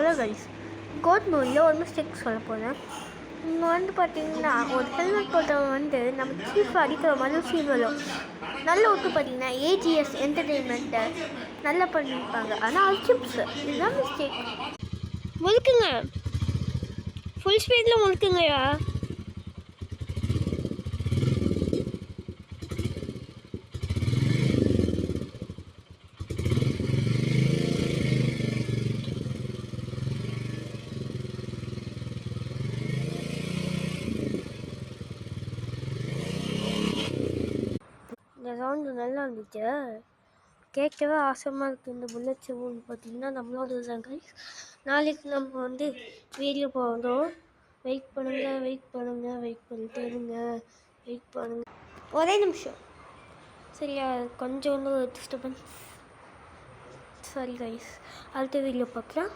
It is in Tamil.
ஹலோ கைஸ், கோட் மூவியில் ஒரு மிஸ்டேக் சொல்ல போகிறேன். இங்கே வந்து பார்த்தீங்கன்னா ஒரு ஹெல்மெட் போட்டவங்க வந்து நம்ம சீஃப் அடிக்கிற மாதிரி சீன் வரும். நல்ல விட்டு பார்த்தீங்கன்னா ஏஜிஎஸ் என்டர்டெயின்மெண்ட்டை நல்லா பண்ணியிருப்பாங்க. ஆனால் அது சிப்ஸ், இதுதான் மிஸ்டேக். முழுக்குங்க, ஃபுல் ஸ்பீடில் முழுக்குங்கயா. இந்த சவுண்டு நல்லா இருந்துச்சு, கேட்கவே ஆசமாக இருக்குது. இந்த புல்லட் சவுண்ட் பார்த்திங்கன்னா நம்மளோட தான் கைஸ். நாளைக்கு நம்ம வந்து வீடியோ போகிறோம். வெயிட் பண்ணிட்டே இருங்க. ஒரே நிமிஷம் சரியா, கொஞ்சம் டிஸ்டர்பன்ஸ். சாரி கைஸ், அடுத்த வீடியோ பார்க்கலாம்.